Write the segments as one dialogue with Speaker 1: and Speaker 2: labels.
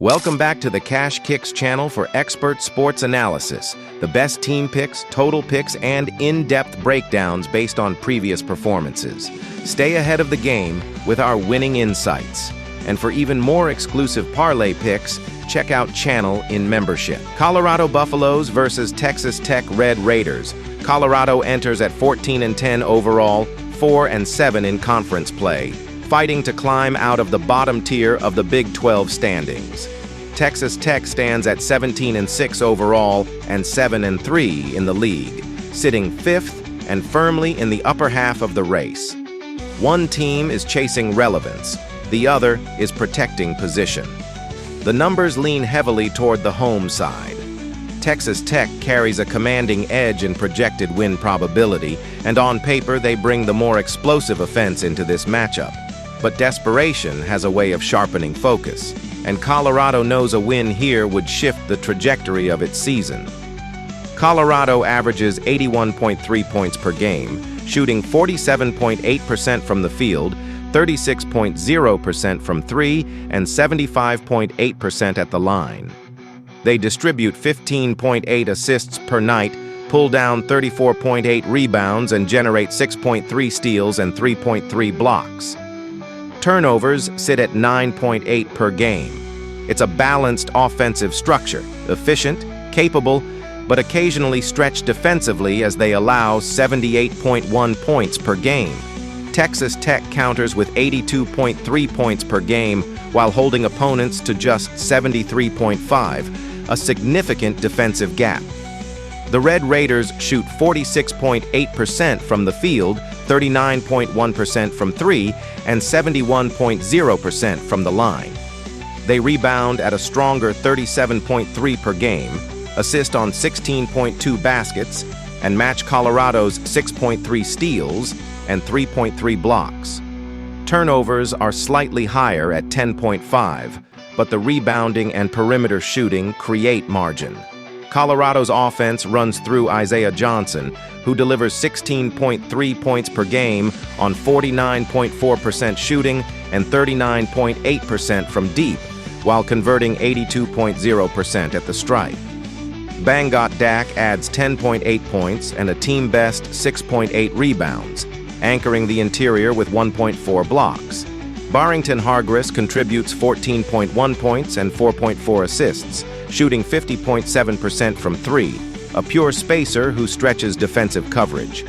Speaker 1: Welcome back to the Cash Kicks channel for expert sports analysis, the best team picks, total picks, and in-depth breakdowns based on previous performances. Stay ahead of the game with our winning insights. And for even more exclusive parlay picks, check out Channel in membership. Colorado Buffaloes versus Texas Tech Red Raiders. Colorado enters at 14-10 overall, 4-7 in conference play, fighting to climb out of the bottom tier of the Big 12 standings. Texas Tech stands at 17-6 overall and 7-3 in the league, sitting 5th and firmly in the upper half of the race. One team is chasing relevance, the other is protecting position. The numbers lean heavily toward the home side. Texas Tech carries a commanding edge in projected win probability, and on paper they bring the more explosive offense into this matchup. But desperation has a way of sharpening focus, and Colorado knows a win here would shift the trajectory of its season. Colorado averages 81.3 points per game, shooting 47.8% from the field, 36.0% from three, and 75.8% at the line. They distribute 15.8 assists per night, pull down 34.8 rebounds, and generate 6.3 steals and 3.3 blocks. Turnovers sit at 9.8 per game. It's a balanced offensive structure, efficient, capable, but occasionally stretched defensively as they allow 78.1 points per game. Texas Tech counters with 82.3 points per game while holding opponents to just 73.5, a significant defensive gap. The Red Raiders shoot 46.8% from the field, 39.1% from three, and 71.0% from the line. They rebound at a stronger 37.3 per game, assist on 16.2 baskets, and match Colorado's 6.3 steals and 3.3 blocks. Turnovers are slightly higher at 10.5, but the rebounding and perimeter shooting create margin. Colorado's offense runs through Isaiah Johnson, who delivers 16.3 points per game on 49.4% shooting and 39.8% from deep, while converting 82.0% at the stripe. Bangot Dak adds 10.8 points and a team-best 6.8 rebounds, anchoring the interior with 1.4 blocks. Barrington Hargress contributes 14.1 points and 4.4 assists, shooting 50.7% from three, a pure spacer who stretches defensive coverage.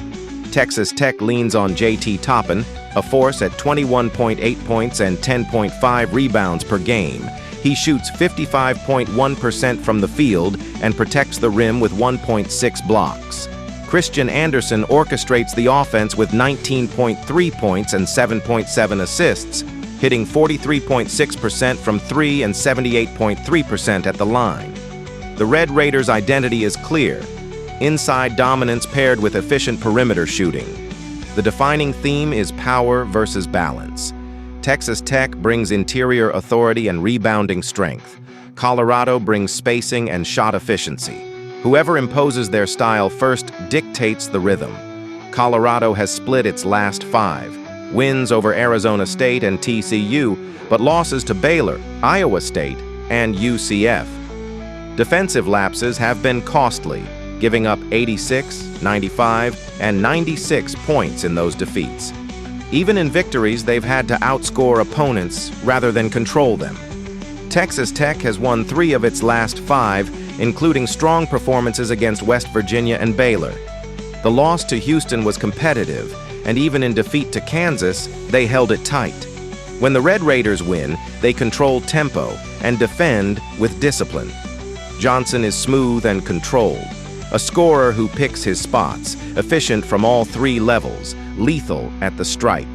Speaker 1: Texas Tech leans on JT Toppin, a force at 21.8 points and 10.5 rebounds per game. He shoots 55.1% from the field and protects the rim with 1.6 blocks. Christian Anderson orchestrates the offense with 19.3 points and 7.7 assists, hitting 43.6% from three and 78.3% at the line. The Red Raiders' identity is clear: inside dominance paired with efficient perimeter shooting. The defining theme is power versus balance. Texas Tech brings interior authority and rebounding strength. Colorado brings spacing and shot efficiency. Whoever imposes their style first dictates the rhythm. Colorado has split its last 5. Wins over Arizona State and TCU, but losses to Baylor, Iowa State, and UCF. Defensive lapses have been costly, giving up 86, 95, and 96 points in those defeats. Even in victories, they've had to outscore opponents rather than control them. Texas Tech has won 3 of its last 5, including strong performances against West Virginia and Baylor. The loss to Houston was competitive, and even in defeat to Kansas, they held it tight. When the Red Raiders win, they control tempo and defend with discipline. Johnson is smooth and controlled, a scorer who picks his spots, efficient from all 3 levels, lethal at the stripe.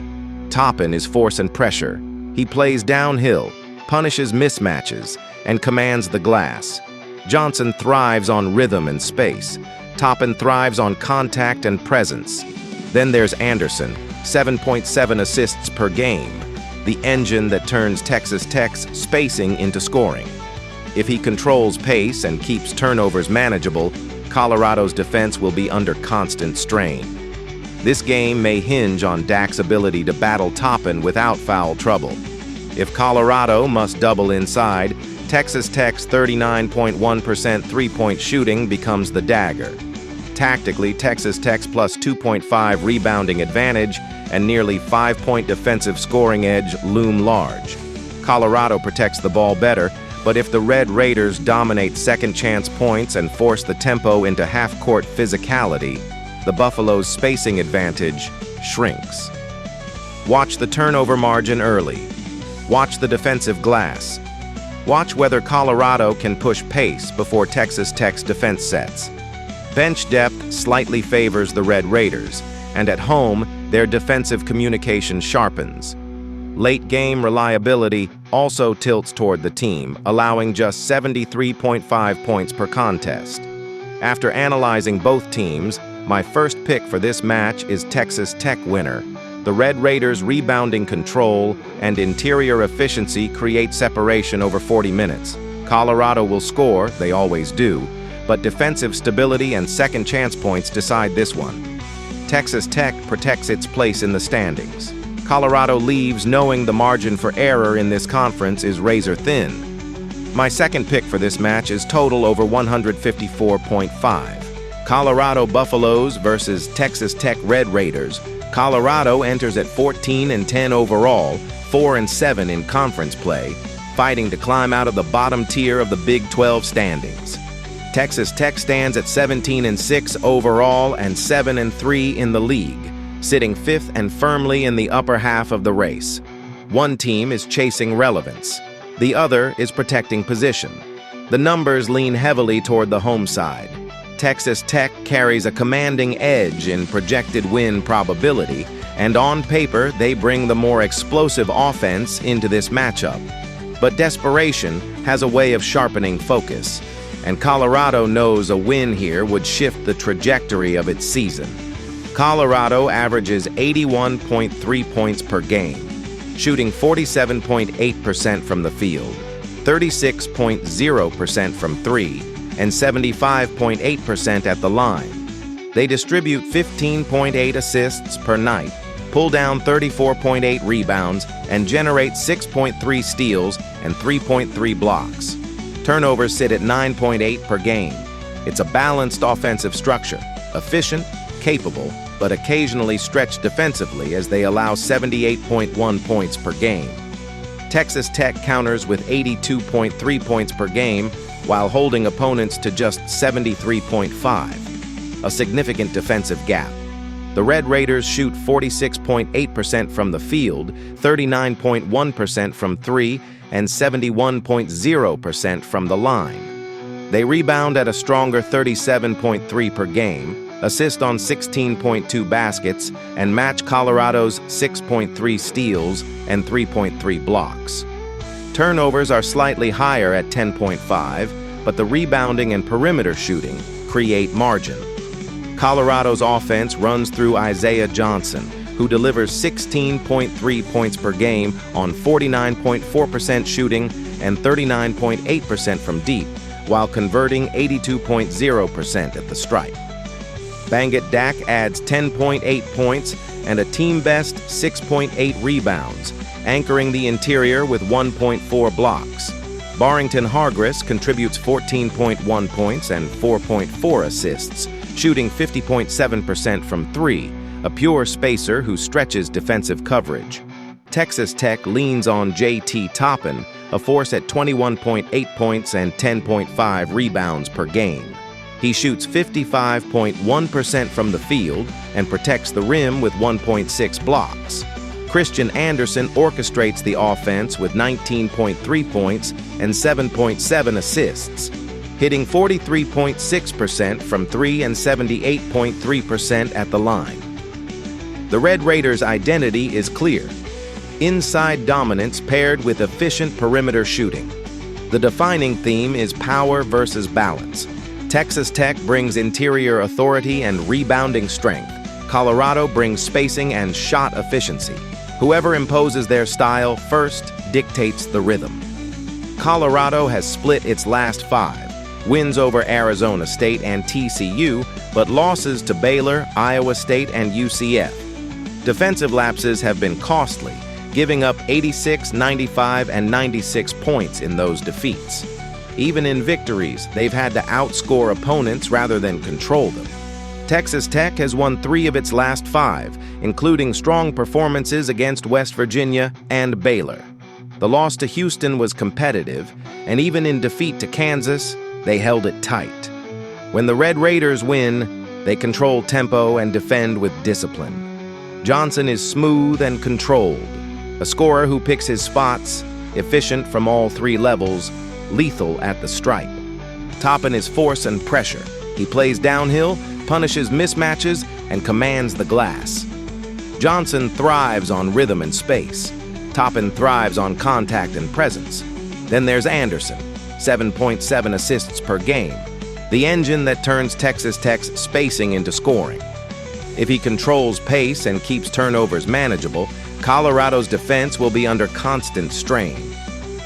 Speaker 1: Toppin is force and pressure. He plays downhill, punishes mismatches, and commands the glass. Johnson thrives on rhythm and space. Toppin thrives on contact and presence. Then there's Anderson, 7.7 assists per game, the engine that turns Texas Tech's spacing into scoring. If he controls pace and keeps turnovers manageable, Colorado's defense will be under constant strain. This game may hinge on Dak's ability to battle Toppin without foul trouble. If Colorado must double inside, Texas Tech's 39.1% three-point shooting becomes the dagger. Tactically, Texas Tech's plus 2.5 rebounding advantage and nearly 5-point defensive scoring edge loom large. Colorado protects the ball better, but if the Red Raiders dominate second-chance points and force the tempo into half-court physicality, the Buffalo's spacing advantage shrinks. Watch the turnover margin early. Watch the defensive glass. Watch whether Colorado can push pace before Texas Tech's defense sets. Bench depth slightly favors the Red Raiders, and at home, their defensive communication sharpens. Late-game reliability also tilts toward the team, allowing just 73.5 points per contest. After analyzing both teams, my first pick for this match is Texas Tech winner. The Red Raiders' rebounding control and interior efficiency create separation over 40 minutes. Colorado will score, they always do, but defensive stability and second chance points decide this one. Texas Tech protects its place in the standings. Colorado leaves knowing the margin for error in this conference is razor thin. My second pick for this match is total over 154.5. Colorado Buffaloes versus Texas Tech Red Raiders. Colorado enters at 14-10 overall, 4-7 in conference play, fighting to climb out of the bottom tier of the Big 12 standings. Texas Tech stands at 17-6 overall and 7-3 in the league, sitting fifth and firmly in the upper half of the race. One team is chasing relevance. The other is protecting position. The numbers lean heavily toward the home side. Texas Tech carries a commanding edge in projected win probability, and on paper, they bring the more explosive offense into this matchup. But desperation has a way of sharpening focus, and Colorado knows a win here would shift the trajectory of its season. Colorado averages 81.3 points per game, shooting 47.8% from the field, 36.0% from three, and 75.8% at the line. They distribute 15.8 assists per night, pull down 34.8 rebounds, and generate 6.3 steals and 3.3 blocks. Turnovers sit at 9.8 per game. It's a balanced offensive structure, efficient, capable, but occasionally stretched defensively as they allow 78.1 points per game. Texas Tech counters with 82.3 points per game while holding opponents to just 73.5, a significant defensive gap. The Red Raiders shoot 46.8% from the field, 39.1% from three, and 71.0% from the line. They rebound at a stronger 37.3 per game, assist on 16.2 baskets, and match Colorado's 6.3 steals and 3.3 blocks. Turnovers are slightly higher at 10.5, but the rebounding and perimeter shooting create margin. Colorado's offense runs through Isaiah Johnson, who delivers 16.3 points per game on 49.4% shooting and 39.8% from deep, while converting 82.0% at the stripe. Bangit Dak adds 10.8 points and a team-best 6.8 rebounds, anchoring the interior with 1.4 blocks. Barrington Hargress contributes 14.1 points and 4.4 assists, shooting 50.7% from three, a pure spacer who stretches defensive coverage. Texas Tech leans on J.T. Toppin, a force at 21.8 points and 10.5 rebounds per game. He shoots 55.1% from the field and protects the rim with 1.6 blocks. Christian Anderson orchestrates the offense with 19.3 points and 7.7 assists, hitting 43.6% from three and 78.3% at the line. The Red Raiders' identity is clear: inside dominance paired with efficient perimeter shooting. The defining theme is power versus balance. Texas Tech brings interior authority and rebounding strength. Colorado brings spacing and shot efficiency. Whoever imposes their style first dictates the rhythm. Colorado has split its last 5, wins over Arizona State and TCU, but losses to Baylor, Iowa State, and UCF. Defensive lapses have been costly, giving up 86, 95, and 96 points in those defeats. Even in victories, they've had to outscore opponents rather than control them. Texas Tech has won 3 of its last 5, including strong performances against West Virginia and Baylor. The loss to Houston was competitive, and even in defeat to Kansas, they held it tight. When the Red Raiders win, they control tempo and defend with discipline. Johnson is smooth and controlled, a scorer who picks his spots, efficient from all 3 levels, lethal at the stripe. Toppin is force and pressure. He plays downhill, punishes mismatches, and commands the glass. Johnson thrives on rhythm and space. Toppin thrives on contact and presence. Then there's Anderson, 7.7 assists per game, the engine that turns Texas Tech's spacing into scoring. If he controls pace and keeps turnovers manageable, Colorado's defense will be under constant strain.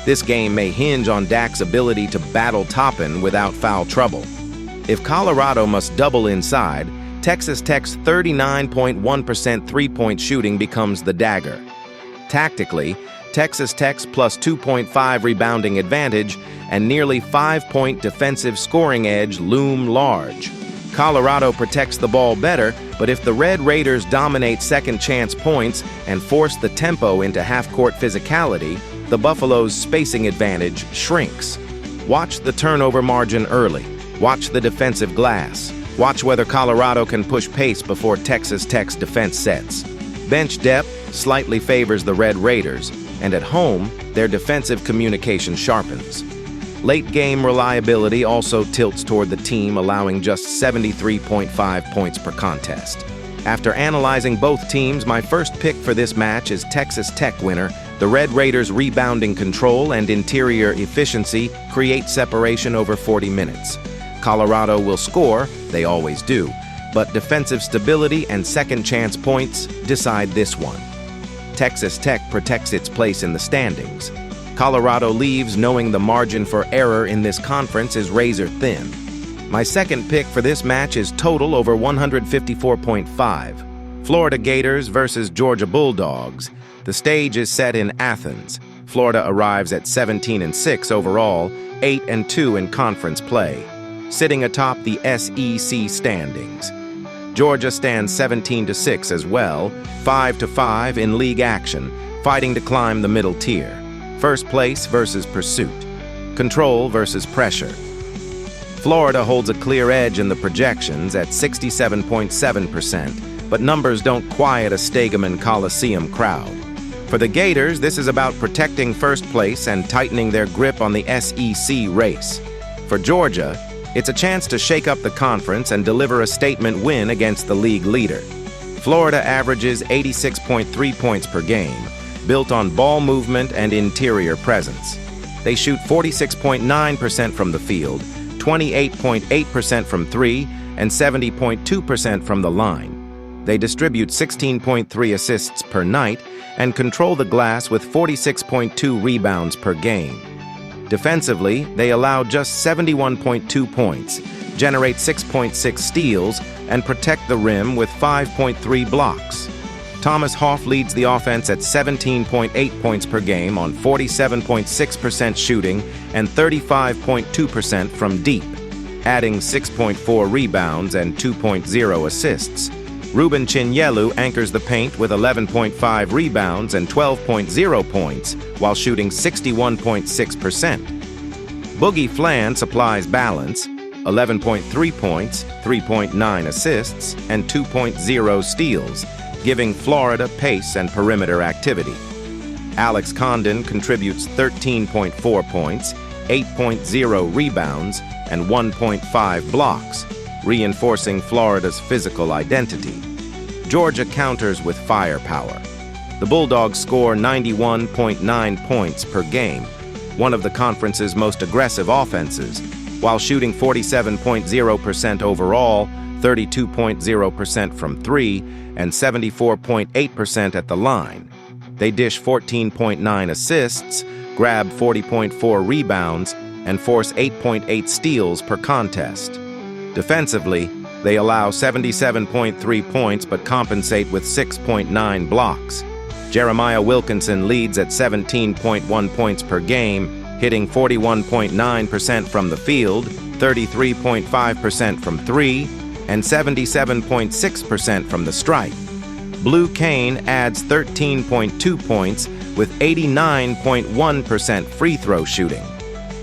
Speaker 1: This game may hinge on Dak's ability to battle Toppin without foul trouble. If Colorado must double inside, Texas Tech's 39.1% three-point shooting becomes the dagger. Tactically, Texas Tech's plus 2.5 rebounding advantage and nearly 5-point defensive scoring edge loom large. Colorado protects the ball better, but if the Red Raiders dominate second-chance points and force the tempo into half-court physicality, the Buffalo's spacing advantage shrinks. Watch the turnover margin early. Watch the defensive glass. Watch whether Colorado can push pace before Texas Tech's defense sets. Bench depth slightly favors the Red Raiders, and at home, their defensive communication sharpens. Late-game reliability also tilts toward the team, allowing just 73.5 points per contest. After analyzing both teams, my first pick for this match is Texas Tech winner. The Red Raiders' rebounding control and interior efficiency create separation over 40 minutes. Colorado will score, they always do, but defensive stability and second-chance points decide this one. Texas Tech protects its place in the standings. Colorado leaves knowing the margin for error in this conference is razor thin. My second pick for this match is total over 154.5. Florida Gators versus Georgia Bulldogs. The stage is set in Athens. Florida arrives at 17-6 overall, 8-2 in conference play, sitting atop the SEC standings. Georgia stands 17-6 as well, 5-5 in league action, fighting to climb the middle tier. First place versus pursuit. Control versus pressure. Florida holds a clear edge in the projections at 67.7%, but numbers don't quiet a Stegeman Coliseum crowd. For the Gators, this is about protecting first place and tightening their grip on the SEC race. For Georgia, it's a chance to shake up the conference and deliver a statement win against the league leader. Florida averages 86.3 points per game, built on ball movement and interior presence. They shoot 46.9% from the field, 28.8% from 3, and 70.2% from the line. They distribute 16.3 assists per night and control the glass with 46.2 rebounds per game. Defensively, they allow just 71.2 points, generate 6.6 steals, and protect the rim with 5.3 blocks. Thomas Hoff leads the offense at 17.8 points per game on 47.6% shooting and 35.2% from deep, adding 6.4 rebounds and 2.0 assists. Ruben Chinyelu anchors the paint with 11.5 rebounds and 12.0 points while shooting 61.6%. Boogie Flan supplies balance, 11.3 points, 3.9 assists, and 2.0 steals, giving Florida pace and perimeter activity. Alex Condon contributes 13.4 points, 8.0 rebounds, and 1.5 blocks, reinforcing Florida's physical identity. Georgia counters with firepower. The Bulldogs score 91.9 points per game, one of the conference's most aggressive offenses, while shooting 47.0% overall, 32.0% from 3, and 74.8% at the line. They dish 14.9 assists, grab 40.4 rebounds, and force 8.8 steals per contest. Defensively, they allow 77.3 points but compensate with 6.9 blocks. Jeremiah Wilkinson leads at 17.1 points per game, hitting 41.9% from the field, 33.5% from three, and 77.6% from the stripe. Blue Kane adds 13.2 points with 89.1% free throw shooting.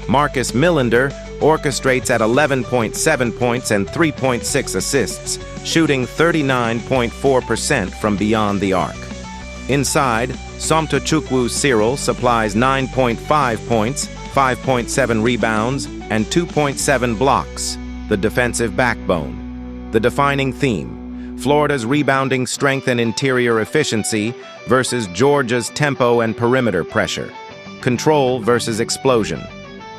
Speaker 1: Marcus Millender orchestrates at 11.7 points and 3.6 assists, shooting 39.4% from beyond the arc. Inside, Somtochukwu Cyril supplies 9.5 points, 5.7 rebounds, and 2.7 blocks, the defensive backbone. The defining theme: Florida's rebounding strength and interior efficiency versus Georgia's tempo and perimeter pressure. Control versus explosion.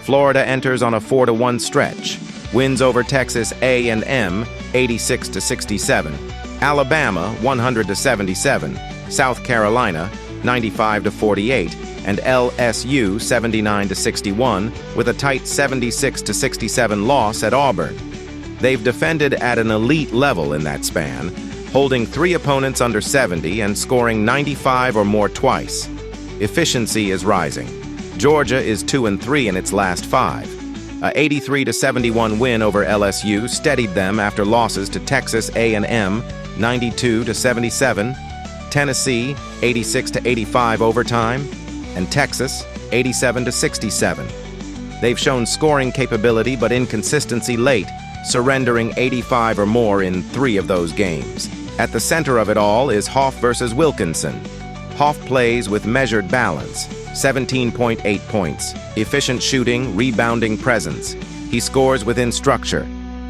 Speaker 1: Florida enters on a 4-1 stretch. Wins over Texas A&M 86-67, Alabama 100-77, South Carolina 95-48, and LSU 79-61 with a tight 76-67 loss at Auburn. They've defended at an elite level in that span, holding 3 opponents under 70 and scoring 95 or more twice. Efficiency is rising. Georgia is 2-3 in its last 5. A 83-71 win over LSU steadied them after losses to Texas A&M 92-77, Tennessee 86-85 overtime, and Texas 87-67. They've shown scoring capability but inconsistency late, surrendering 85 or more in 3 of those games. At the center of it all is Hoff versus Wilkinson. Hoff plays with measured balance, 17.8 points, efficient shooting, rebounding presence. He scores within structure.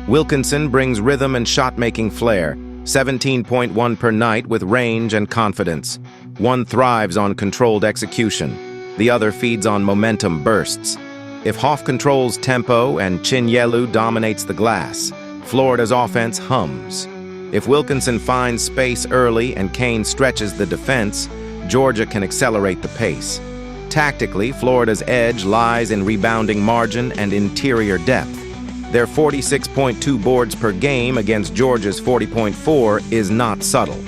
Speaker 1: Wilkinson brings rhythm and shot-making flair, 17.1 per night with range and confidence. One thrives on controlled execution. The other feeds on momentum bursts. If Hoff controls tempo and Chinyelu dominates the glass, Florida's offense hums. If Wilkinson finds space early and Kane stretches the defense, Georgia can accelerate the pace. Tactically, Florida's edge lies in rebounding margin and interior depth. Their 46.2 boards per game against Georgia's 40.4 is not subtle.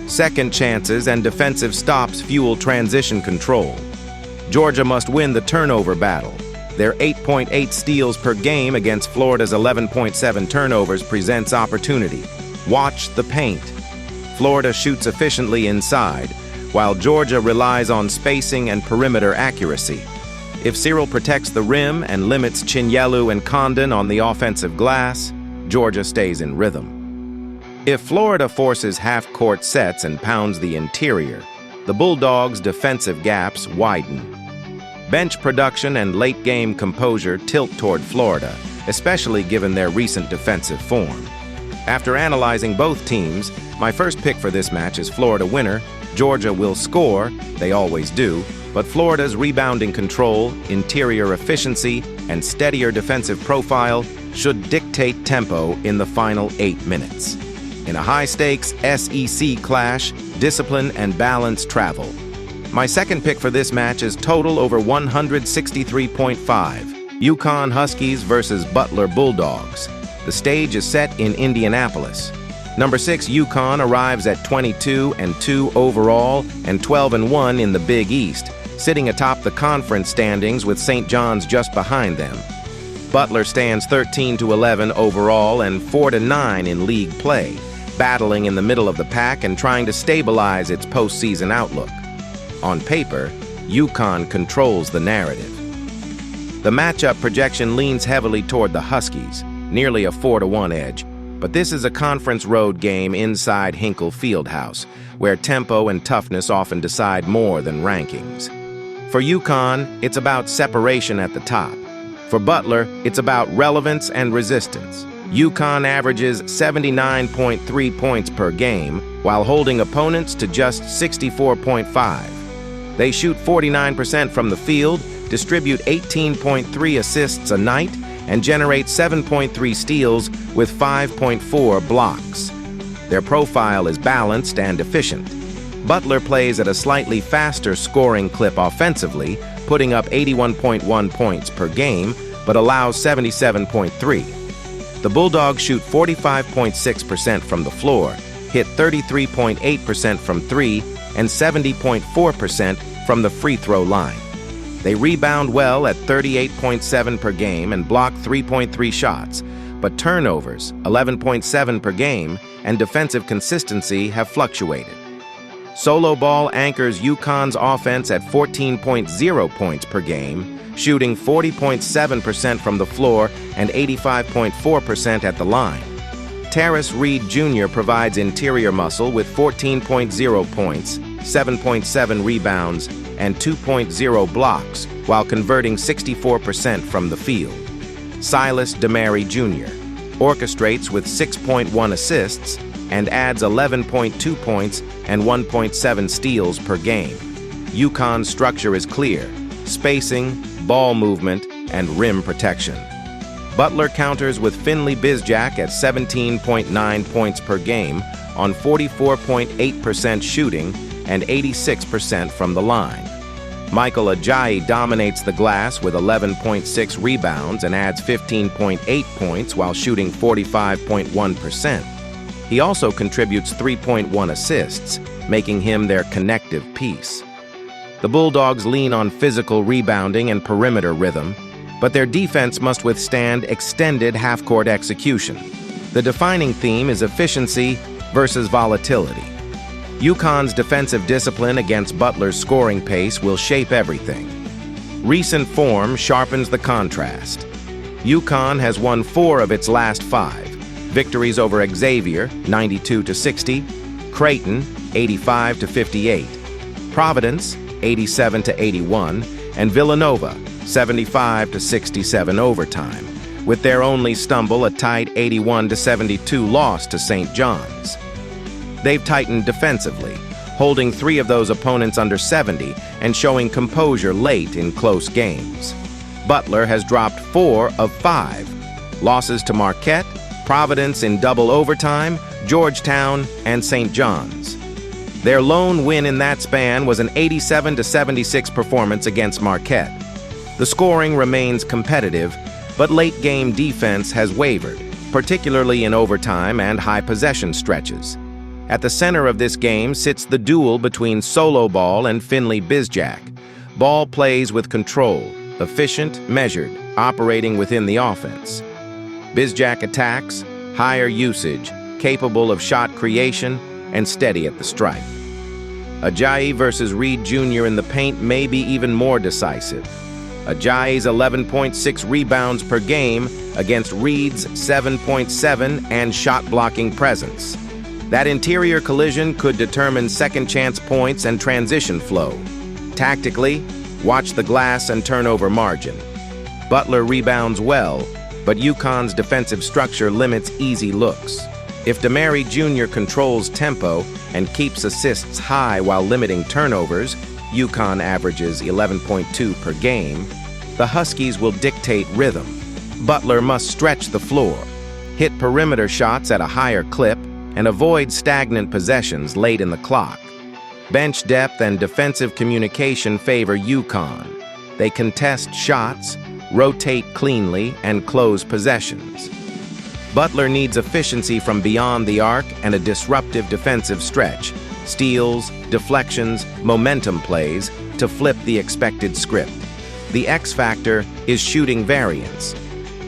Speaker 1: Second chances and defensive stops fuel transition control. Georgia must win the turnover battle. Their 8.8 steals per game against Florida's 11.7 turnovers presents opportunity. Watch the paint. Florida shoots efficiently inside, while Georgia relies on spacing and perimeter accuracy. If Cyril protects the rim and limits Chinyelu and Condon on the offensive glass, Georgia stays in rhythm. If Florida forces half-court sets and pounds the interior, the Bulldogs' defensive gaps widen. Bench production and late-game composure tilt toward Florida, especially given their recent defensive form. After analyzing both teams, my first pick for this match is Florida winner. Georgia will score, they always do, but Florida's rebounding control, interior efficiency, and steadier defensive profile should dictate tempo in the final 8 minutes. In a high-stakes SEC clash, discipline and balance travel. My second pick for this match is total over 163.5, UConn Huskies versus Butler Bulldogs. The stage is set in Indianapolis. Number 6 UConn arrives at 22-2 overall and 12-1 in the Big East, sitting atop the conference standings with St. John's just behind them. Butler stands 13-11 overall and 4-9 in league play, battling in the middle of the pack and trying to stabilize its postseason outlook. On paper, UConn controls the narrative. The matchup projection leans heavily toward the Huskies, nearly a 4-1 edge, but this is a conference road game inside Hinkle Fieldhouse, where tempo and toughness often decide more than rankings. For UConn, it's about separation at the top. For Butler, it's about relevance and resistance. UConn averages 79.3 points per game, while holding opponents to just 64.5. They shoot 49% from the field, distribute 18.3 assists a night, and generate 7.3 steals with 5.4 blocks. Their profile is balanced and efficient. Butler plays at a slightly faster scoring clip offensively, putting up 81.1 points per game, but allows 77.3. The Bulldogs shoot 45.6% from the floor, hit 33.8% from 3, and 70.4% from the free throw line. They rebound well at 38.7 per game and block 3.3 shots, but turnovers, 11.7 per game, and defensive consistency have fluctuated. Solo ball anchors UConn's offense at 14.0 points per game, shooting 40.7% from the floor and 85.4% at the line. Terrace Reed Jr. provides interior muscle with 14.0 points, 7.7 rebounds, and 2.0 blocks, while converting 64% from the field. Silas DeMary Jr. orchestrates with 6.1 assists and adds 11.2 points and 1.7 steals per game. UConn's structure is clear: spacing, ball movement, and rim protection. Butler counters with Finley Bizjack at 17.9 points per game on 44.8% shooting and 86% from the line. Michael Ajayi dominates the glass with 11.6 rebounds and adds 15.8 points while shooting 45.1%. He also contributes 3.1 assists, making him their connective piece. The Bulldogs lean on physical rebounding and perimeter rhythm, but their defense must withstand extended half-court execution. The defining theme is efficiency versus volatility. UConn's defensive discipline against Butler's scoring pace will shape everything. Recent form sharpens the contrast. UConn has won 4 of its last 5. Victories over Xavier, 92-60, Creighton, 85-58, Providence, 87-81, and Villanova, 75-67 overtime, with their only stumble a tight 81-72 loss to St. John's. They've tightened defensively, holding 3 of those opponents under 70 and showing composure late in close games. Butler has dropped 4 of 5. Losses to Marquette, Providence in double overtime, Georgetown, and St. John's. Their lone win in that span was an 87-76 performance against Marquette. The scoring remains competitive, but late-game defense has wavered, particularly in overtime and high-possession stretches. At the center of this game sits the duel between solo ball and Finley Bizjack. Ball plays with control, efficient, measured, operating within the offense. Bizjack attacks, higher usage, capable of shot creation, and steady at the stripe. Ajayi versus Reed Jr. in the paint may be even more decisive. Ajayi's 11.6 rebounds per game against Reed's 7.7 and shot-blocking presence. That interior collision could determine second-chance points and transition flow. Tactically, watch the glass and turnover margin. Butler rebounds well, but UConn's defensive structure limits easy looks. If DeMary Jr. controls tempo and keeps assists high while limiting turnovers, UConn averages 11.2 per game, the Huskies will dictate rhythm. Butler must stretch the floor, hit perimeter shots at a higher clip, and avoid stagnant possessions late in the clock. Bench depth and defensive communication favor UConn. They contest shots, rotate cleanly, and close possessions. Butler needs efficiency from beyond the arc and a disruptive defensive stretch, steals, deflections, momentum plays to flip the expected script. The X factor is shooting variance.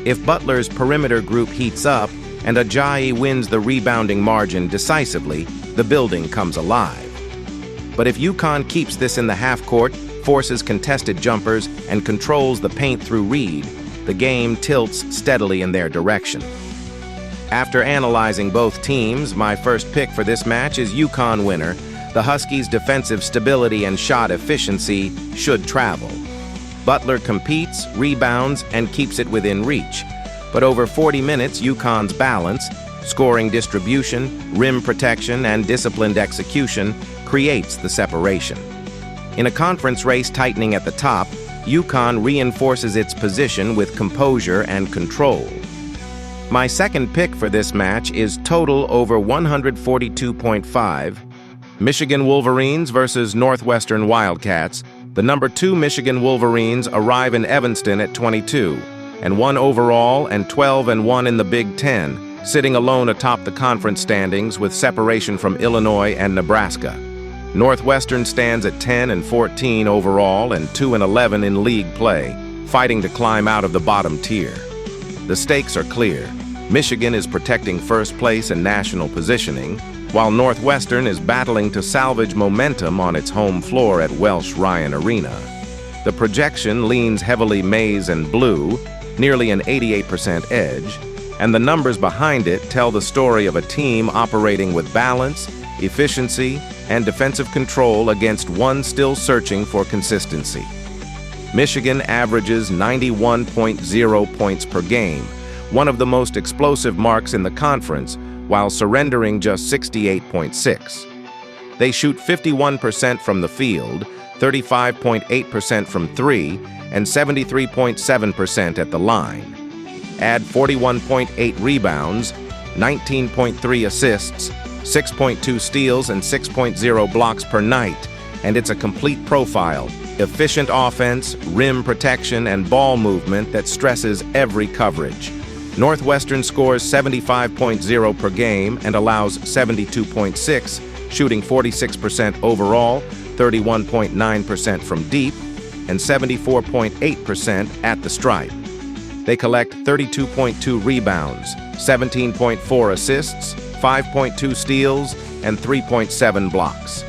Speaker 1: If Butler's perimeter group heats up and Ajayi wins the rebounding margin decisively, the building comes alive. But if UConn keeps this in the half-court, forces contested jumpers, and controls the paint through Reed, the game tilts steadily in their direction. After analyzing both teams, my first pick for this match is UConn winner. The Huskies' defensive stability and shot efficiency should travel. Butler competes, rebounds, and keeps it within reach. But over 40 minutes, UConn's balance, scoring distribution, rim protection, and disciplined execution creates the separation. In a conference race tightening at the top, UConn reinforces its position with composure and control. My second pick for this match is total over 142.5. Michigan Wolverines versus Northwestern Wildcats. The number 2 Michigan Wolverines arrive in Evanston at 22, and 1 overall and 12-1 in the Big Ten, sitting alone atop the conference standings with separation from Illinois and Nebraska. Northwestern stands at 10-14 overall and 2-11 in league play, fighting to climb out of the bottom tier. The stakes are clear. Michigan is protecting first place and national positioning, while Northwestern is battling to salvage momentum on its home floor at Welsh Ryan Arena. The projection leans heavily maize and blue, nearly an 88% edge, and the numbers behind it tell the story of a team operating with balance, efficiency, and defensive control against one still searching for consistency. Michigan averages 91.0 points per game, one of the most explosive marks in the conference, while surrendering just 68.6. They shoot 51% from the field, 35.8% from three, and 73.7% at the line. Add 41.8 rebounds, 19.3 assists, 6.2 steals, and 6.0 blocks per night, and it's a complete profile: efficient offense, rim protection, and ball movement that stresses every coverage. Northwestern scores 75.0 per game and allows 72.6, shooting 46% overall, 31.9% from deep, and 74.8% at the stripe. They collect 32.2 rebounds, 17.4 assists, 5.2 steals, and 3.7 blocks.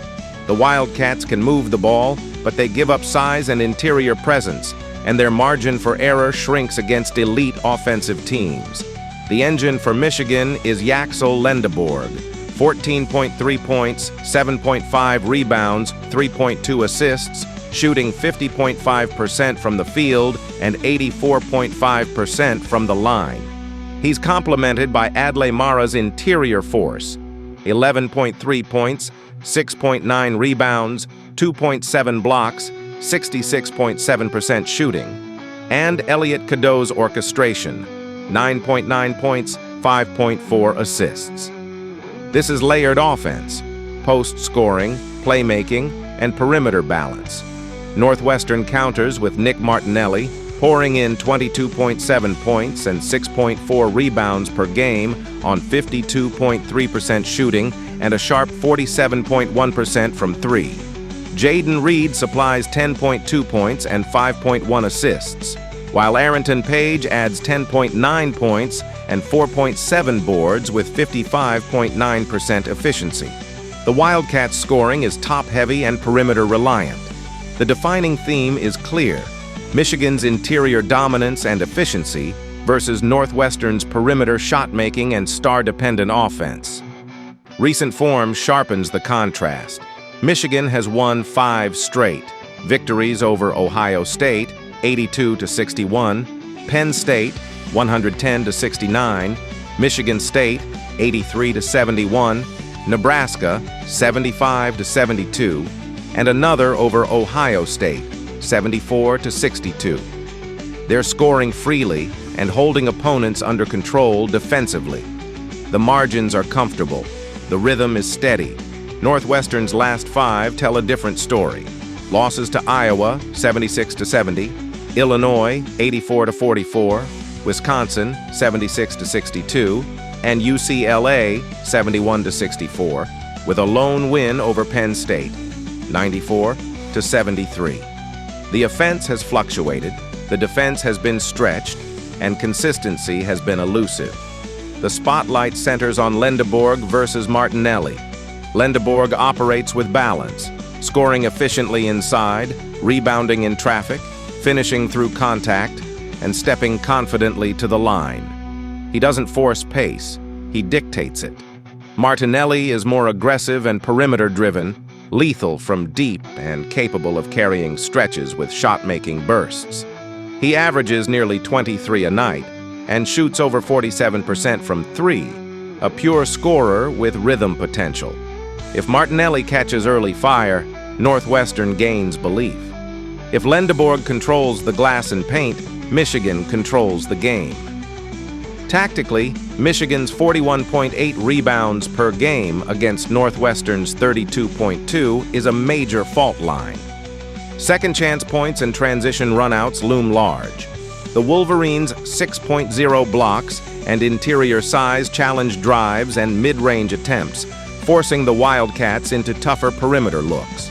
Speaker 1: The Wildcats can move the ball, but they give up size and interior presence, and their margin for error shrinks against elite offensive teams. The engine for Michigan is Yaxel Lendeborg, 14.3 points, 7.5 rebounds, 3.2 assists, shooting 50.5% from the field and 84.5% from the line. He's complemented by Adley Mara's interior force: 11.3 points, 6.9 rebounds, 2.7 blocks, 66.7% shooting, and Elliot Cadeau's orchestration: 9.9 points, 5.4 assists. This is layered offense: post scoring, playmaking, and perimeter balance. Northwestern counters with Nick Martinelli, pouring in 22.7 points and 6.4 rebounds per game on 52.3% shooting and a sharp 47.1% from three. Jaden Reed supplies 10.2 points and 5.1 assists, while Arrington Page adds 10.9 points and 4.7 boards with 55.9% efficiency. The Wildcats' scoring is top-heavy and perimeter-reliant. The defining theme is clear: Michigan's interior dominance and efficiency versus Northwestern's perimeter shot-making and star-dependent offense. Recent form sharpens the contrast. Michigan has won 5 straight: victories over Ohio State, 82-61, Penn State, 110-69, Michigan State, 83-71, Nebraska, 75-72, and another over Ohio State, 74-62. They're scoring freely and holding opponents under control defensively. The margins are comfortable. The rhythm is steady. Northwestern's last 5 tell a different story. Losses to Iowa, 76-70, Illinois, 84-44, Wisconsin, 76-62, and UCLA, 71-64, with a lone win over Penn State, 94-73. The offense has fluctuated, the defense has been stretched, and consistency has been elusive. The spotlight centers on Lendeborg versus Martinelli. Lendeborg operates with balance, scoring efficiently inside, rebounding in traffic, finishing through contact, and stepping confidently to the line. He doesn't force pace, he dictates it. Martinelli is more aggressive and perimeter-driven, lethal from deep and capable of carrying stretches with shot-making bursts. He averages nearly 23 a night and shoots over 47% from three, a pure scorer with rhythm potential. If Martinelli catches early fire, Northwestern gains belief. If Lendeborg controls the glass and paint, Michigan controls the game. Tactically, Michigan's 41.8 rebounds per game against Northwestern's 32.2 is a major fault line. Second chance points and transition runouts loom large. The Wolverines' 6.0 blocks and interior size challenge drives and mid-range attempts, forcing the Wildcats into tougher perimeter looks.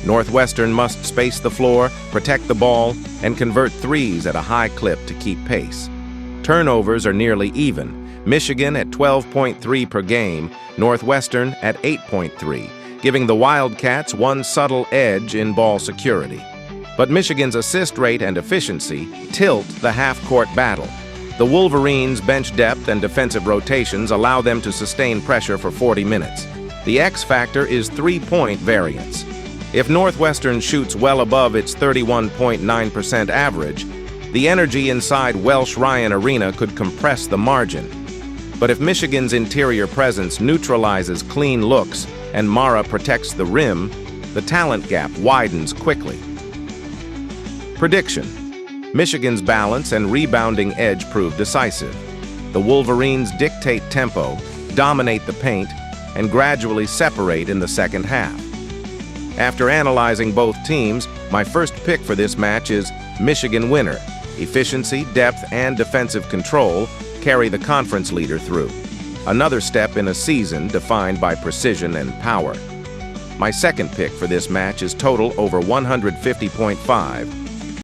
Speaker 1: Northwestern must space the floor, protect the ball, and convert threes at a high clip to keep pace. Turnovers are nearly even. Michigan at 12.3 per game, Northwestern at 8.3, giving the Wildcats one subtle edge in ball security. But Michigan's assist rate and efficiency tilt the half-court battle. The Wolverines' bench depth and defensive rotations allow them to sustain pressure for 40 minutes. The X factor is three-point variance. If Northwestern shoots well above its 31.9% average, the energy inside Welsh Ryan Arena could compress the margin. But if Michigan's interior presence neutralizes clean looks and Mara protects the rim, the talent gap widens quickly. Prediction: Michigan's balance and rebounding edge prove decisive. The Wolverines dictate tempo, dominate the paint, and gradually separate in the second half. After analyzing both teams, my first pick for this match is Michigan winner. Efficiency, depth, and defensive control carry the conference leader through. Another step in a season defined by precision and power. My second pick for this match is total over 150.5,